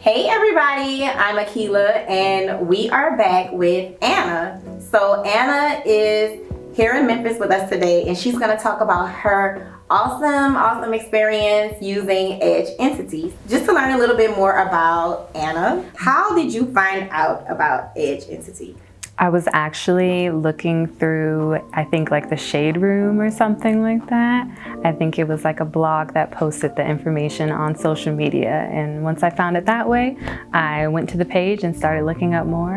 Hey everybody, I'm Aqila and we are back with Anna. So Anna is here in Memphis with us today and she's going to talk about her awesome experience using EdgeEntity. Just to learn a little bit more about Anna, how did you find out about EdgeEntity? I was actually looking through, I think like the Shade Room or something like that. I think it was like a blog that posted the information on social media. And once I found it that way, I went to the page and started looking up more.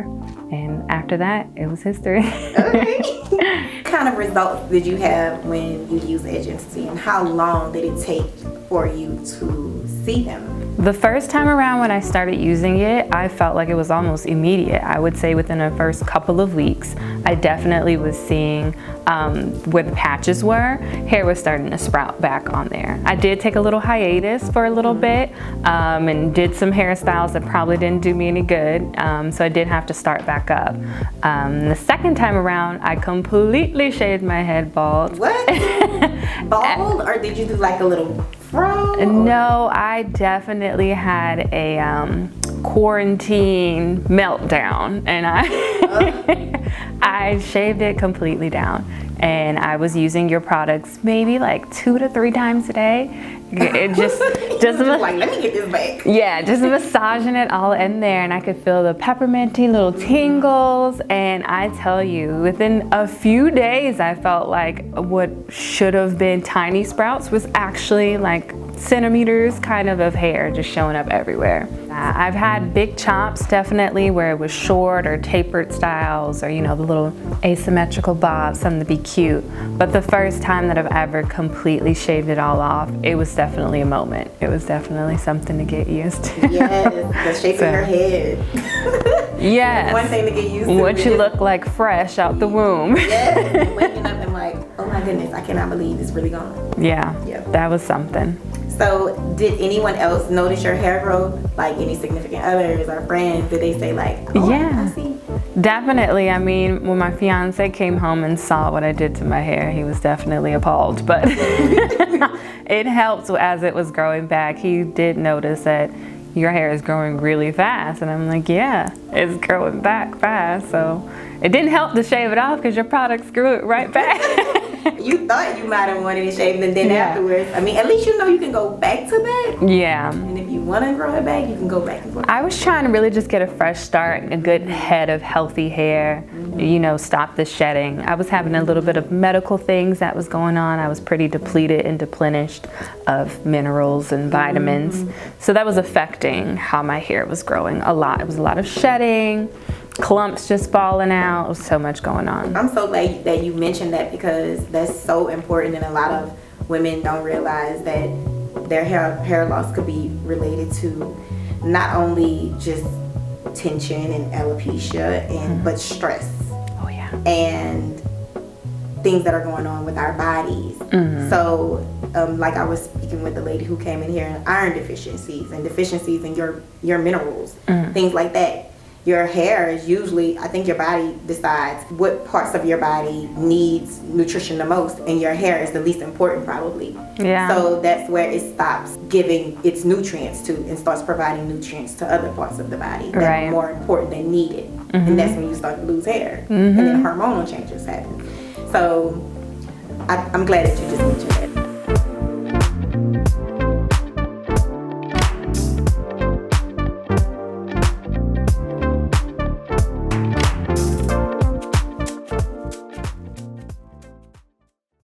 And after that, it was history. Okay. What kind of results did you have when you used EdgeEntity and how long did it take for you to see them? The first time around when I started using it, I felt like it was almost immediate. I would say within the first couple of weeks, I definitely was seeing where the patches were, hair was starting to sprout back on there. I did take a little hiatus for a little bit and did some hairstyles that probably didn't do me any good, so I did have to start back up. The second time around, I completely shaved my head bald. What? Bald? Or did you do like a little fro? No, I definitely had a quarantine meltdown and I shaved it completely down, and I was using your products maybe like 2 to 3 times a day. It just like, let me get this back. Yeah, just massaging it all in there, and I could feel the pepperminty little tingles. And I tell you, within a few days, I felt like what should have been tiny sprouts was actually like centimeters kind of hair just showing up everywhere. I've had big chops definitely where it was short or tapered styles, or you know, the little asymmetrical bobs, something to be cute. But the first time that I've ever completely shaved it all off, it was definitely a moment. It was definitely something to get used to. Yes, the shape of your head. Yes. One thing to get used to. What you look like fresh out the womb. Yes, waking up and like, oh my goodness, I cannot believe it's really gone. Yeah, that was something. So did anyone else notice your hair growth? Like any significant others or friends? Did they say like, oh, yeah, I see? Definitely. I mean, when my fiance came home and saw what I did to my hair, he was definitely appalled, but it helped as it was growing back. He did notice that your hair is growing really fast, and I'm like, yeah, it's growing back fast. So it didn't help to shave it off because your products grew it right back. You thought you might have wanted it shaved, and then afterwards, I mean, at least you know you can go back to back. Yeah. And if you want to grow it back, you can go back and forth. I was trying to really just get a fresh start, a good head of healthy hair, you know, stop the shedding. I was having a little bit of medical things that was going on. I was pretty depleted and deplenished of minerals and vitamins. So that was affecting how my hair was growing a lot. It was a lot of shedding, clumps just falling out. There was so much going on. I'm so glad that you mentioned that because that's so important, and a lot of women don't realize that their hair loss could be related to not only just tension and alopecia but stress. Oh yeah. And things that are going on with our bodies. So like I was speaking with the lady who came in here, and iron deficiencies and deficiencies in your minerals, things like that. Your hair is usually, I think your body decides what parts of your body needs nutrition the most, and your hair is the least important probably. Yeah. So that's where it stops giving its nutrients to and starts providing nutrients to other parts of the body that are more important than needed. And that's when you start to lose hair. And then hormonal changes happen. So I'm glad that you just mentioned that.